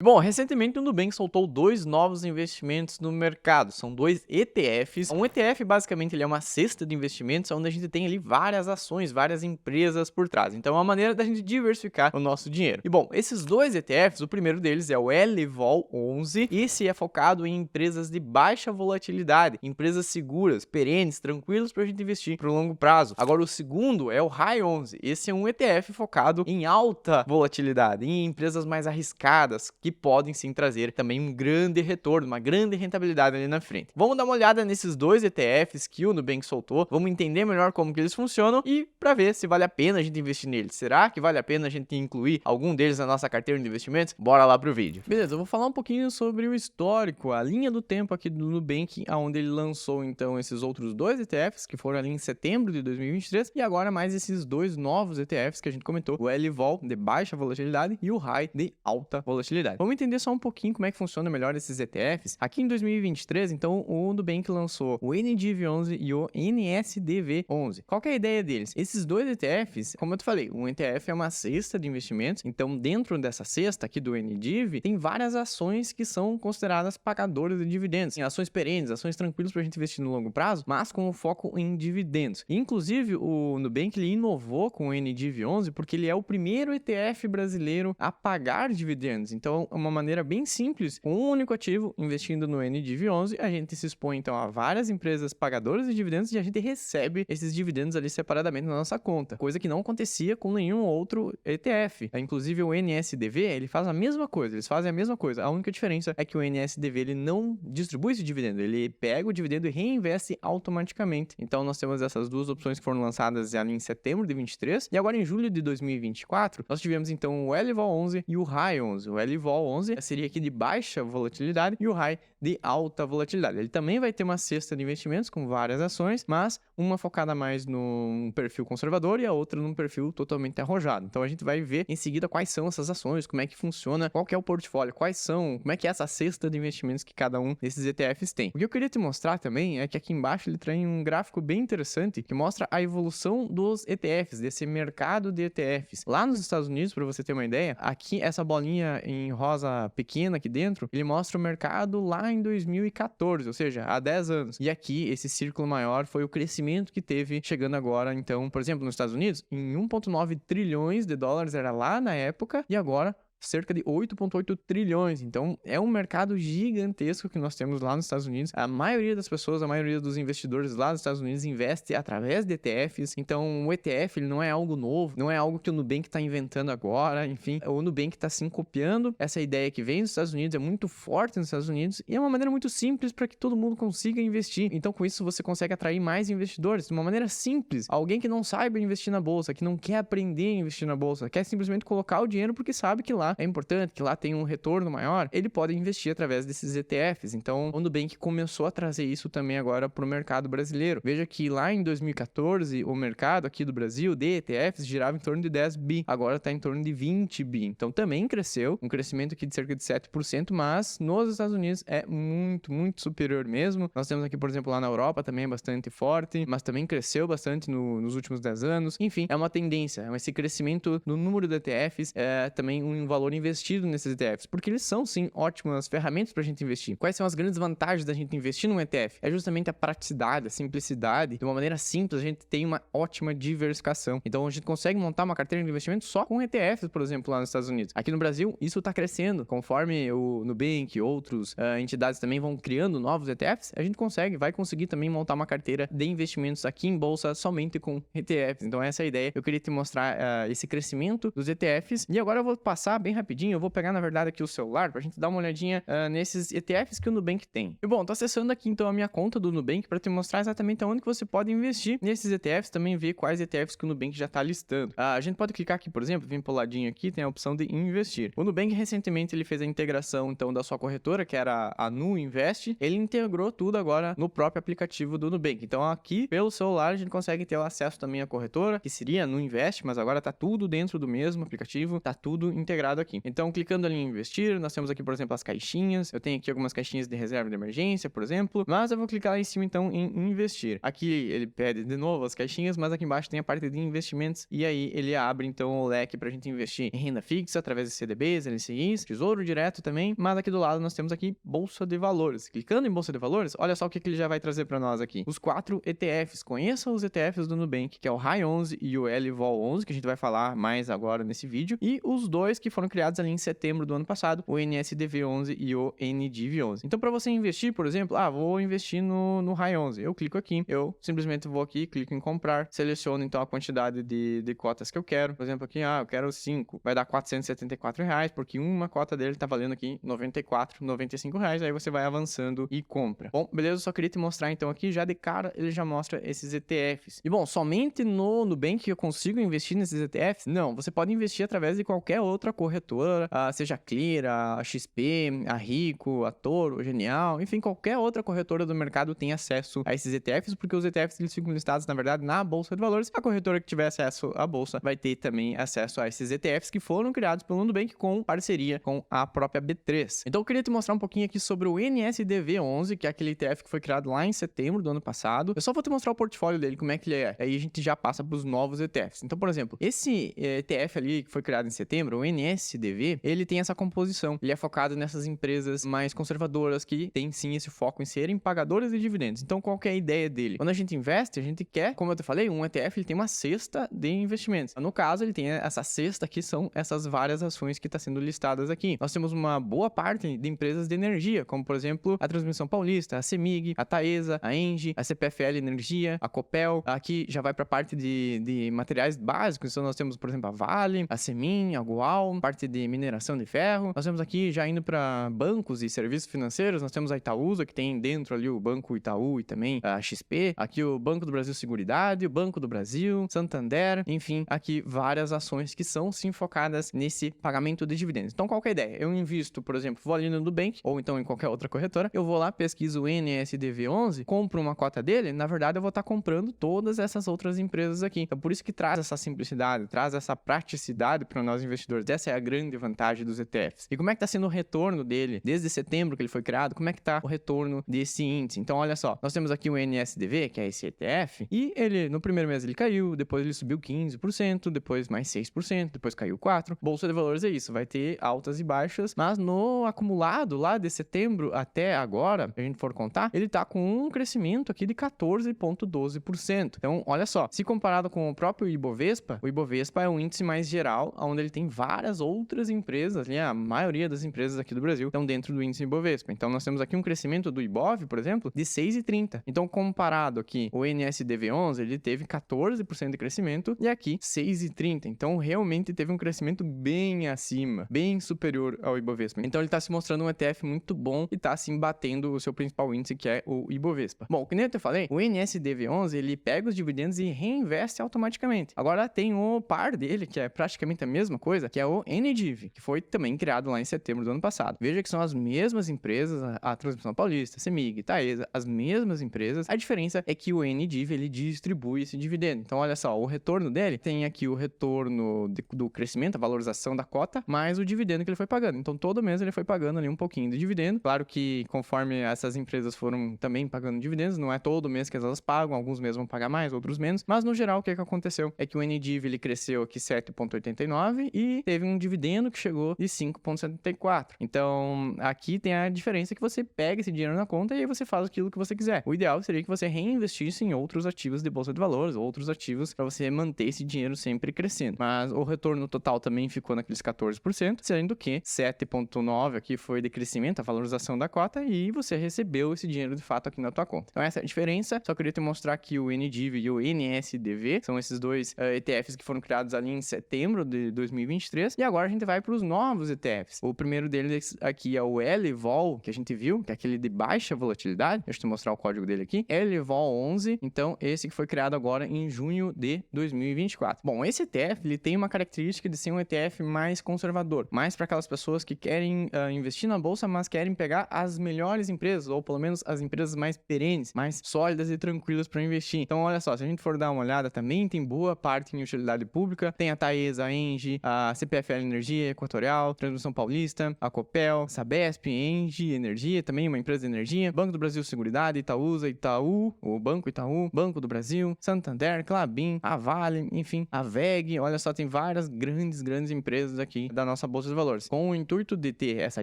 Bom, recentemente o Nubank soltou dois novos investimentos no mercado. São dois ETFs. Um ETF, basicamente, ele é uma cesta de investimentos onde a gente tem ali várias ações, várias empresas por trás. Então, é uma maneira da gente diversificar o nosso dinheiro. E, bom, esses dois ETFs, o primeiro deles é o LVOL 11. Esse é focado em empresas de baixa volatilidade, empresas seguras, perenes, tranquilas para a gente investir para o longo prazo. Agora, o segundo é o RAI 11. Esse é um ETF focado em alta volatilidade, em empresas mais arriscadas, que podem sim trazer também um grande retorno, uma grande rentabilidade ali na frente. Vamos dar uma olhada nesses dois ETFs que o Nubank soltou, vamos entender melhor como que eles funcionam e para ver se vale a pena a gente investir neles. Será que vale a pena a gente incluir algum deles na nossa carteira de investimentos? Bora lá pro vídeo. Beleza, eu vou falar um pouquinho sobre o histórico, a linha do tempo aqui do Nubank, onde ele lançou então esses outros dois ETFs, que foram ali em setembro de 2023, e agora mais esses dois novos ETFs que a gente comentou, o LVOL de baixa volatilidade e o RAI de alta volatilidade. Vamos entender só um pouquinho como é que funciona melhor esses ETFs. Aqui em 2023, então, o Nubank lançou o NDIV11 e o NSDV11. Qual que é a ideia deles? Esses dois ETFs, como eu te falei, um ETF é uma cesta de investimentos, então dentro dessa cesta aqui do NDIV, tem várias ações que são consideradas pagadoras de dividendos. Tem ações perenes, ações tranquilas para a gente investir no longo prazo, mas com foco em dividendos. Inclusive, o Nubank ele inovou com o NDIV11 porque ele é o primeiro ETF brasileiro a pagar dividendos. Então, é uma maneira bem simples, com um único ativo, investindo no NDIV11, a gente se expõe então a várias empresas pagadoras de dividendos e a gente recebe esses dividendos ali separadamente na nossa conta, coisa que não acontecia com nenhum outro ETF. Inclusive o NSDV, ele faz a mesma coisa, eles fazem a mesma coisa. A única diferença é que o NSDV ele não distribui esse dividendo, ele pega o dividendo e reinveste automaticamente. Então nós temos essas duas opções que foram lançadas ali em setembro de 2023 e agora em julho de 2024, nós tivemos então o LVOL 11 e o RAI 11. O LVOL 11 seria aqui de baixa volatilidade e o RAI de alta volatilidade. Ele também vai ter uma cesta de investimentos com várias ações, mas uma focada mais num perfil conservador e a outra num perfil totalmente arrojado. Então a gente vai ver em seguida quais são essas ações, como é que funciona, qual que é o portfólio, como é que é essa cesta de investimentos que cada um desses ETFs tem. O que eu queria te mostrar também é que aqui embaixo ele traz um gráfico bem interessante que mostra a evolução dos ETFs, desse mercado de ETFs. Lá nos Estados Unidos, para você ter uma ideia, aqui essa bolinha em rosa pequena aqui dentro, ele mostra o mercado lá em 2014, ou seja, há 10 anos. E aqui, esse círculo maior foi o crescimento que teve chegando agora, então, por exemplo, nos Estados Unidos, em 1,9 trilhões de dólares era lá na época, e agora cerca de 8,8 trilhões. Então, é um mercado gigantesco que nós temos lá nos Estados Unidos. A maioria das pessoas, a maioria dos investidores lá nos Estados Unidos investe através de ETFs. Então, o ETF ele não é algo novo, não é algo que o Nubank está inventando agora. Enfim, o Nubank está sim copiando essa ideia que vem dos Estados Unidos, é muito forte nos Estados Unidos e é uma maneira muito simples para que todo mundo consiga investir. Então, com isso, você consegue atrair mais investidores de uma maneira simples. Alguém que não saiba investir na bolsa, que não quer aprender a investir na bolsa, quer simplesmente colocar o dinheiro porque sabe que lá é importante, que lá tem um retorno maior, ele pode investir através desses ETFs. Então, o Nubank começou a trazer isso também agora para o mercado brasileiro. Veja que lá em 2014, o mercado aqui do Brasil de ETFs girava em torno de 10 bi, agora está em torno de 20 bi. Então, também cresceu, um crescimento aqui de cerca de 7%, mas nos Estados Unidos é muito, muito superior mesmo. Nós temos aqui, por exemplo, lá na Europa também é bastante forte, mas também cresceu bastante nos últimos 10 anos. Enfim, é uma tendência, esse crescimento no número de ETFs é também um valor investido nesses ETFs, porque eles são sim ótimas ferramentas para a gente investir. Quais são as grandes vantagens da gente investir num ETF? É justamente a praticidade, a simplicidade. De uma maneira simples, a gente tem uma ótima diversificação. Então a gente consegue montar uma carteira de investimento só com ETFs, por exemplo, lá nos Estados Unidos. Aqui no Brasil, isso está crescendo. Conforme o Nubank e outras entidades também vão criando novos ETFs, a gente vai conseguir também montar uma carteira de investimentos aqui em bolsa somente com ETFs. Então essa é a ideia. Eu queria te mostrar esse crescimento dos ETFs. E agora eu vou passar bem rapidinho, eu vou pegar na verdade aqui o celular pra gente dar uma olhadinha nesses ETFs que o Nubank tem. E bom, tô acessando aqui então a minha conta do Nubank para te mostrar exatamente onde que você pode investir nesses ETFs, também ver quais ETFs que o Nubank já tá listando. A gente pode clicar aqui, por exemplo, vir pro ladinho aqui, tem a opção de investir. O Nubank recentemente ele fez a integração então da sua corretora, que era a Nu Invest, ele integrou tudo agora no próprio aplicativo do Nubank. Então aqui pelo celular a gente consegue ter o acesso também à corretora, que seria a Nu Invest, mas agora tá tudo dentro do mesmo aplicativo, tá tudo integrado criado aqui. Então, clicando ali em investir, nós temos aqui, por exemplo, as caixinhas. Eu tenho aqui algumas caixinhas de reserva de emergência, por exemplo, mas eu vou clicar lá em cima, então, em investir. Aqui ele pede de novo as caixinhas, mas aqui embaixo tem a parte de investimentos e aí ele abre, então, o leque pra gente investir em renda fixa, através de CDBs, LCIs, tesouro direto também, mas aqui do lado nós temos aqui Bolsa de Valores. Clicando em Bolsa de Valores, olha só o que ele já vai trazer pra nós aqui. Os 4 ETFs. Conheça os ETFs do Nubank, que é o RAI 11 e o LVOL 11, que a gente vai falar mais agora nesse vídeo, e os dois que foram criados ali em setembro do ano passado, o NSDV 11 e o NDIV 11. Então, para você investir, por exemplo, vou investir no RAI 11. Eu clico aqui, eu simplesmente vou aqui, clico em comprar, seleciono então a quantidade de cotas que eu quero. Por exemplo, aqui, eu quero 5, vai dar R$ 474, porque uma cota dele tá valendo aqui R$ 94,95. Aí você vai avançando e compra. Bom, beleza, só queria te mostrar então aqui, já de cara ele já mostra esses ETFs. E bom, somente no Nubank eu consigo investir nesses ETFs? Não, você pode investir através de qualquer outra corretora, seja a Clear, a XP, a Rico, a Toro, a Genial, enfim, qualquer outra corretora do mercado tem acesso a esses ETFs, porque os ETFs eles ficam listados, na verdade, na Bolsa de Valores. A corretora que tiver acesso à Bolsa vai ter também acesso a esses ETFs que foram criados pelo Nubank com parceria com a própria B3. Então eu queria te mostrar um pouquinho aqui sobre o NSDV 11, que é aquele ETF que foi criado lá em setembro do ano passado. Eu só vou te mostrar o portfólio dele, como é que ele é. Aí a gente já passa para os novos ETFs. Então, por exemplo, esse ETF ali que foi criado em setembro, o NSDV, ele tem essa composição. Ele é focado nessas empresas mais conservadoras que tem sim esse foco em serem pagadoras de dividendos. Então, qual que é a ideia dele? Quando a gente investe, a gente quer, como eu te falei, um ETF ele tem uma cesta de investimentos. No caso, ele tem essa cesta que são essas várias ações que estão sendo listadas aqui. Nós temos uma boa parte de empresas de energia, como por exemplo a Transmissão Paulista, a CEMIG, a Taesa, a ENGIE, a CPFL Energia, a Copel. Aqui já vai para a parte de materiais básicos. Então nós temos, por exemplo, a Vale, a Semin, a Goal, parte de mineração de ferro. Nós temos aqui já indo para bancos e serviços financeiros, nós temos a Itaúsa, que tem dentro ali o Banco Itaú e também a XP. Aqui o Banco do Brasil Seguridade, o Banco do Brasil, Santander, enfim, aqui várias ações que são sim focadas nesse pagamento de dividendos. Então qual que é a ideia? Eu invisto, por exemplo, vou ali no Nubank ou então em qualquer outra corretora, eu vou lá, pesquiso o NSDV11, compro uma cota dele, na verdade eu vou estar comprando todas essas outras empresas aqui. Então por isso que traz essa simplicidade, traz essa praticidade para nós investidores. Essa é a grande vantagem dos ETFs. E como é que está sendo o retorno dele desde setembro que ele foi criado? Como é que está o retorno desse índice? Então olha só, nós temos aqui o NSDV, que é esse ETF, e ele no primeiro mês ele caiu, depois ele subiu 15%, depois mais 6%, depois caiu 4%. Bolsa de Valores é isso, vai ter altas e baixas, mas no acumulado lá de setembro até agora, se a gente for contar, ele tá com um crescimento aqui de 14,12%. Então, olha só, se comparado com o próprio Ibovespa, o Ibovespa é um índice mais geral, onde ele tem várias outras empresas, a maioria das empresas aqui do Brasil estão dentro do índice Ibovespa. Então, nós temos aqui um crescimento do Ibov, por exemplo, de 6,30%. Então, comparado aqui, o NSDV11, ele teve 14% de crescimento e aqui 6,30%. Então, realmente teve um crescimento bem acima, bem superior ao Ibovespa. Então, ele está se mostrando um ETF muito bom e está, assim, batendo o seu principal índice, que é o Ibovespa. Bom, como eu te falei, o NSDV11, ele pega os dividendos e reinveste automaticamente. Agora, tem o par dele, que é praticamente a mesma coisa, que é o NDIV, que foi também criado lá em setembro do ano passado. Veja que são as mesmas empresas, a Transmissão Paulista, CEMIG, Taesa, as mesmas empresas. A diferença é que o NDIV, ele distribui esse dividendo. Então, olha só, o retorno dele tem aqui o retorno do crescimento, a valorização da cota, mais o dividendo que ele foi pagando. Então, todo mês ele foi pagando ali um pouquinho de dividendo. Claro que conforme essas empresas foram também pagando dividendos, não é todo mês que elas pagam, alguns meses vão pagar mais, outros menos, mas no geral o que aconteceu é que o NDIV ele cresceu aqui 7,89 e teve um dividendo que chegou de 5,74. Então, aqui tem a diferença que você pega esse dinheiro na conta e aí você faz aquilo que você quiser. O ideal seria que você reinvestisse em outros ativos de bolsa de valores, outros ativos para você manter esse dinheiro sempre crescendo. Mas o retorno total também ficou naqueles 14%, sendo que 7,9 aqui foi de crescimento, a valorização da cota, e você recebeu esse dinheiro de fato aqui na tua conta. Então essa é a diferença. Só queria te mostrar que o NDIV e o NSDV são esses dois ETFs que foram criados ali em setembro de 2023. E agora a gente vai para os novos ETFs. O primeiro deles aqui é o LVOL, que a gente viu, que é aquele de baixa volatilidade. Deixa eu te mostrar o código dele aqui. LVOL 11. Então esse que foi criado agora em junho de 2024. Bom, esse ETF ele tem uma característica de ser um ETF mais conservador, mais para aquelas pessoas que querem investir na bolsa, mas querem pegar as melhores empresas, ou pelo menos as empresas mais perenes, mais sólidas e tranquilas para investir. Então, olha só, se a gente for dar uma olhada, também tem boa parte em utilidade pública, tem a Taesa, a ENGIE, a CPFL Energia, Equatorial, Transmissão Paulista, a Copel, Sabesp, Engie Energia, também uma empresa de energia, Banco do Brasil Seguridade, Itaúsa, Itaú, o Banco Itaú, Banco do Brasil, Santander, Klabin, a Vale, enfim, a VEG, olha só, tem várias grandes empresas aqui da nossa Bolsa de Valores. Com o intuito de ter essa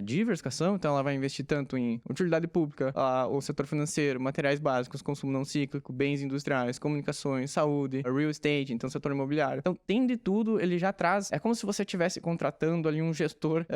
diversificação, então ela vai investir tanto em utilidade pública, o setor financeiro, materiais básicos, consumo não cíclico, bens industriais, comunicações, saúde, real estate, então setor imobiliário. Então tem de tudo, ele já traz, é como se você estivesse contratando ali um gestor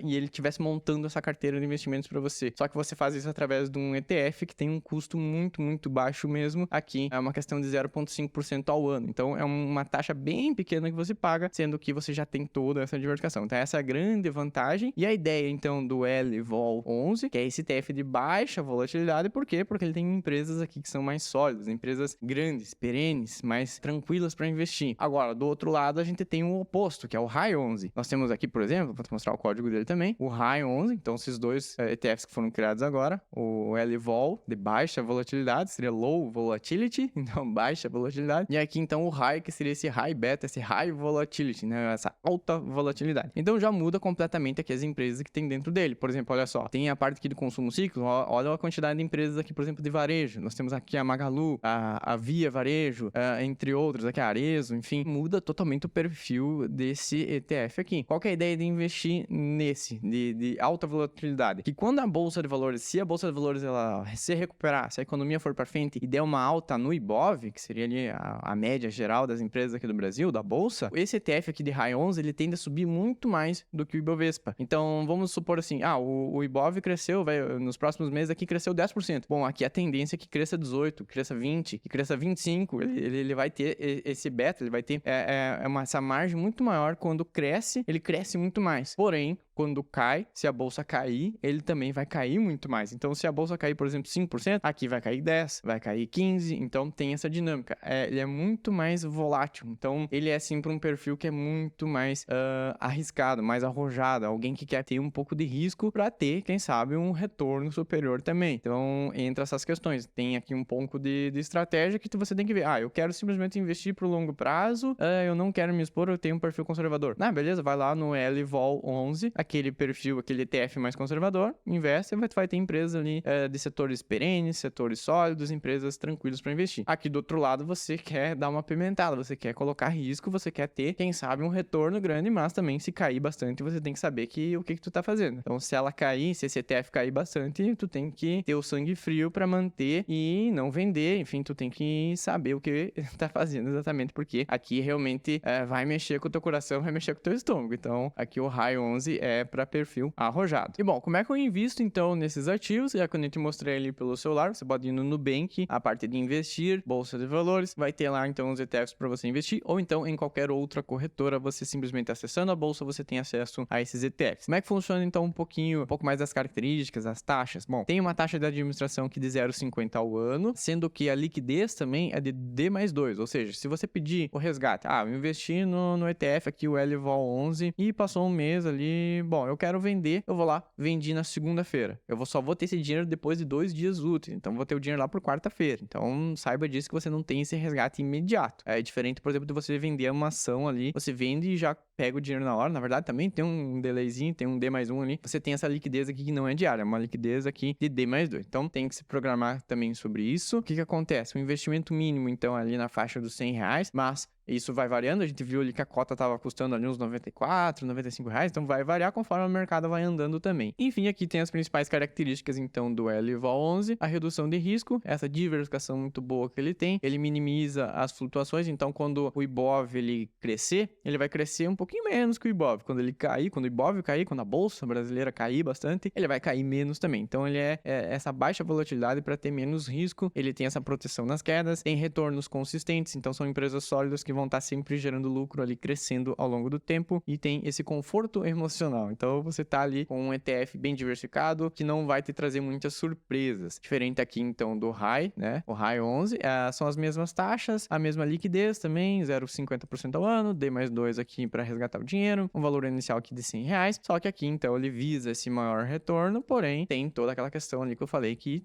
e ele estivesse montando essa carteira de investimentos para você. Só que você faz isso através de um ETF que tem um custo muito baixo mesmo. Aqui é uma questão de 0,5% ao ano. Então é uma taxa bem pequena que você paga, sendo que você já tem toda essa diversificação. Então essa é a grande vantagem. E a ideia então do LVOL11, que é esse ETF de baixa volatilidade, por quê? Porque ele tem empresas aqui que são mais sólidas, empresas grandes, perenes, mais tranquilas para investir. Agora, do outro lado, a gente tem o oposto, que é o RAI11. Nós temos aqui, por exemplo, vou te mostrar o código dele também, o RAI11, então esses dois ETFs que foram criados agora, o LVOL, de baixa volatilidade, seria Low Volatility, então baixa volatilidade, e aqui então o RAI, que seria esse High Beta, esse High Volatility, né, essa alta volatilidade. Então já muda completamente aqui as empresas que tem dentro dele. Por exemplo, olha só, tem a parte aqui do consumo ciclo, olha a quantidade de empresas aqui, por exemplo, de varejo. Nós temos aqui a Magalu, a Via Varejo, entre outros, aqui a Arezzo, enfim, muda totalmente o perfil desse ETF aqui. Qual que é a ideia de investir nesse, de alta volatilidade? Que quando a Bolsa de Valores, se a Bolsa de Valores ela se recuperar, se a economia for para frente e der uma alta no Ibov, que seria ali a média geral das empresas aqui do Brasil, da Bolsa, esse ETF aqui de RAI11, ele tende a subir muito mais do que o Ibovespa. Então, vamos supor assim, o Ibov cresceu, nos próximos meses aqui cresceu 10%. Bom, aqui a tendência é que cresça 18%, que cresça 20%, que cresça 25%. Ele vai ter esse beta, ele vai ter essa margem muito maior. Quando cresce, ele cresce muito mais. Porém, quando cai, se a bolsa cair, ele também vai cair muito mais. Então, se a bolsa cair, por exemplo, 5%, aqui vai cair 10%, vai cair 15%. Então, tem essa dinâmica. Ele é muito mais volátil. Então, ele é sempre um perfil que é muito mais arriscado, mais arrojado. Alguém que quer ter um pouco de risco para ter, quem sabe, um retorno superior também. Então, entra essas questões. Tem aqui um pouco de estratégia que você tem que ver. Eu quero simplesmente investir para o longo prazo, eu não quero me expor, eu tenho um perfil conservador. Beleza, vai lá no LVOL11, aquele perfil, aquele ETF mais conservador, investe, vai ter empresas ali de setores perenes, setores sólidos, empresas tranquilas para investir. Aqui do outro lado, você quer dar uma pimentada, você quer colocar risco, você quer ter, quem sabe, um retorno grande, mas também se cair bastante, você tem que saber o que tu tá fazendo. Então, se ela cair, se esse ETF cair bastante, tu tem que ter o sangue frio para manter e não vender, enfim, tu tem que saber o que tá fazendo exatamente, porque aqui realmente vai mexer com o teu coração, vai mexer com o teu estômago. Então, aqui o RAI11 é para perfil arrojado. E bom, como é que eu invisto então nesses ativos? Já quando eu te mostrei ali pelo celular, você pode ir no Nubank, a parte de investir, bolsa de valores, vai ter lá então os ETFs para você investir, ou então em qualquer outra corretora, você simplesmente acessando a bolsa, você tem acesso a esses ETFs. Como é que funciona então um pouco mais das características, as taxas? Bom, tem uma taxa de administração aqui de 0,50 ao ano, sendo que a liquidez também é de D+2, ou seja, se você pedir o resgate, eu investi no ETF aqui, o LVOL11, e passou um mês ali, bom, eu quero vender, eu vou lá, vendi na segunda-feira. Só vou ter esse dinheiro depois de 2 dias úteis, então vou ter o dinheiro lá por quarta-feira. Então, saiba disso que você não tem esse resgate imediato. É diferente, por exemplo, de você vender uma ação ali, você vende e já pega o dinheiro na hora. Na verdade, também tem um delayzinho, tem um D+1 ali. Você tem essa liquidez aqui que não é diária, é uma liquidez aqui de D+2. Então, tem que se programar também sobre isso. O que acontece? O investimento mínimo, então, ali na faixa dos R$100, mas isso vai variando, a gente viu ali que a cota estava custando ali uns R$94, R$95, então vai variar conforme o mercado vai andando também. Enfim, aqui tem as principais características então do LVOL11, a redução de risco, essa diversificação muito boa que ele tem, ele minimiza as flutuações, então quando o Ibov ele crescer, ele vai crescer um pouquinho menos que o Ibov. Quando ele cair, quando o Ibov cair, quando a bolsa brasileira cair bastante, ele vai cair menos também. Então ele é essa baixa volatilidade para ter menos risco, ele tem essa proteção nas quedas, tem retornos consistentes, então são empresas sólidas que vão estar sempre gerando lucro ali, crescendo ao longo do tempo, e tem esse conforto emocional. Então você tá ali com um ETF bem diversificado, que não vai te trazer muitas surpresas. Diferente aqui então do RAI, né? O RAI11 são as mesmas taxas, a mesma liquidez também, 0,50% ao ano, D+2 aqui para resgatar o dinheiro, um valor inicial aqui de R$100, só que aqui então ele visa esse maior retorno, porém tem toda aquela questão ali que eu falei que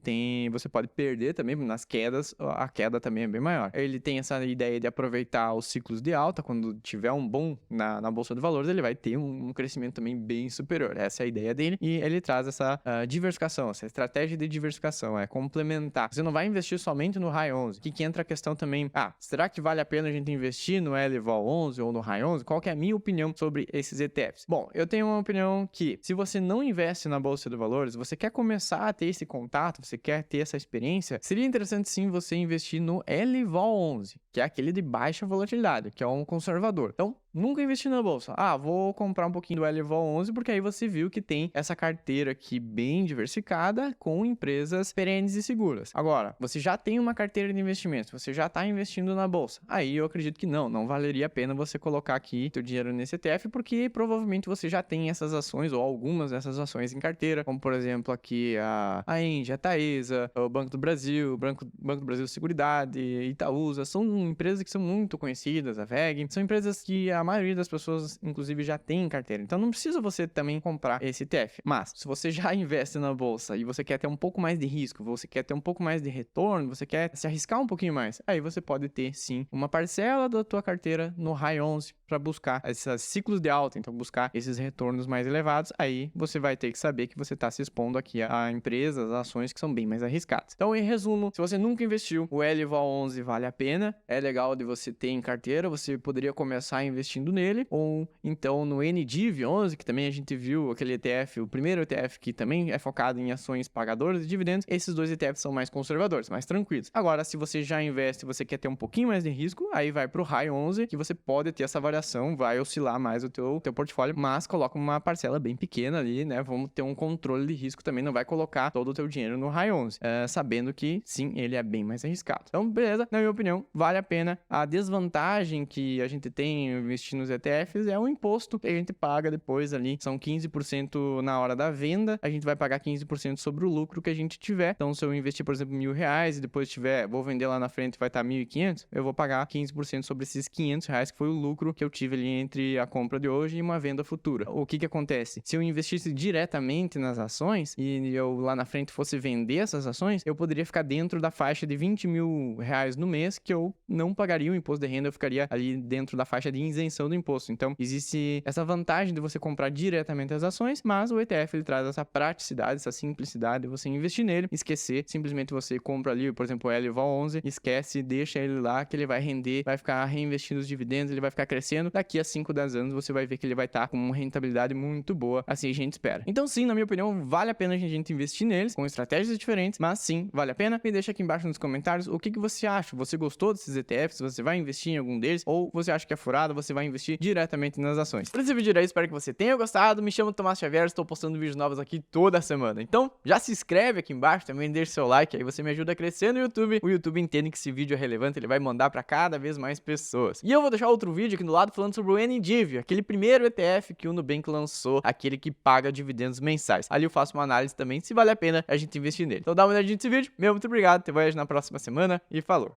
você pode perder também nas quedas, a queda também é bem maior. Ele tem essa ideia de aproveitar os ciclos de alta, quando tiver um bom na Bolsa de Valores, ele vai ter um crescimento também bem superior. Essa é a ideia dele e ele traz essa diversificação, essa estratégia de diversificação, é complementar. Você não vai investir somente no High 11. Aqui que entra a questão também, será que vale a pena a gente investir no LVOL 11 ou no High 11? Qual que é a minha opinião sobre esses ETFs? Bom, eu tenho uma opinião que se você não investe na Bolsa de Valores, você quer começar a ter esse contato, você quer ter essa experiência, seria interessante sim você investir no LVOL 11, que é aquele de baixa volatilidade, que é um conservador. Então, nunca investir na bolsa. Vou comprar um pouquinho do LVOL 11 porque aí você viu que tem essa carteira aqui bem diversificada com empresas perenes e seguras. Agora, você já tem uma carteira de investimentos, você já está investindo na bolsa. Aí eu acredito que não valeria a pena você colocar aqui seu dinheiro nesse ETF porque provavelmente você já tem essas ações ou algumas dessas ações em carteira, como por exemplo aqui a Engie, a Taesa, o Banco do Brasil, Banco do Brasil Seguridade, Itaúsa, são empresas que são muito conhecidas, a VEG, são empresas que a maioria das pessoas, inclusive, já tem em carteira. Então, não precisa você também comprar esse ETF. Mas, se você já investe na bolsa e você quer ter um pouco mais de risco, você quer ter um pouco mais de retorno, você quer se arriscar um pouquinho mais, aí você pode ter, sim, uma parcela da tua carteira no High 11 para buscar esses ciclos de alta, então buscar esses retornos mais elevados. Aí, você vai ter que saber que você está se expondo aqui a empresas, a ações que são bem mais arriscadas. Então, em resumo, se você nunca investiu, o LVOL 11 vale a pena, é legal de você ter em carteira, você poderia começar investindo nele, ou então no NDIV 11, que também a gente viu aquele ETF, o primeiro ETF que também é focado em ações pagadoras de dividendos. Esses dois ETFs são mais conservadores, mais tranquilos. Agora, se você já investe e você quer ter um pouquinho mais de risco, aí vai pro High 11, que você pode ter essa variação, vai oscilar mais o teu portfólio, mas coloca uma parcela bem pequena ali, né? Vamos ter um controle de risco também, não vai colocar todo o teu dinheiro no High 11, sabendo que sim, ele é bem mais arriscado. Então, beleza, na minha opinião, vale a pena. A desvantagem que a gente tem investindo nos ETFs é o imposto que a gente paga depois ali, são 15% na hora da venda, a gente vai pagar 15% sobre o lucro que a gente tiver. Então, se eu investir, por exemplo, R$1.000 e depois vou vender lá na frente, vai estar 1.500, eu vou pagar 15% sobre esses R$500, que foi o lucro que eu tive ali entre a compra de hoje e uma venda futura. O que acontece? Se eu investisse diretamente nas ações e eu lá na frente fosse vender essas ações, eu poderia ficar dentro da faixa de R$20.000 no mês, que eu não pagaria o imposto de renda, eu ficaria ali dentro da faixa de isenção do imposto. Então, existe essa vantagem de você comprar diretamente as ações, mas o ETF ele traz essa praticidade, essa simplicidade de você investir nele, esquecer, simplesmente você compra ali, por exemplo, o LVOL 11, esquece, deixa ele lá, que ele vai render, vai ficar reinvestindo os dividendos, ele vai ficar crescendo. Daqui a 5, 10 anos, você vai ver que ele vai estar com uma rentabilidade muito boa, assim a gente espera. Então, sim, na minha opinião, vale a pena a gente investir neles, com estratégias diferentes, mas sim, vale a pena. Me deixa aqui embaixo nos comentários o que você acha. Você gostou desses ETFs? Você vai investir em algum deles? Ou você acha que é furado? Você vai investir diretamente nas ações? Por esse vídeo aí, espero que você tenha gostado. Me chamo Tomás Xavier, estou postando vídeos novos aqui toda semana. Então, já se inscreve aqui embaixo, também deixa seu like, aí você me ajuda a crescer no YouTube. O YouTube entende que esse vídeo é relevante, ele vai mandar para cada vez mais pessoas. E eu vou deixar outro vídeo aqui do lado falando sobre o NDIV, aquele primeiro ETF que o Nubank lançou, aquele que paga dividendos mensais. Ali eu faço uma análise também, se vale a pena a gente investir nele. Então dá uma olhadinha nesse vídeo. Meu muito obrigado, te vejo na próxima semana e falou!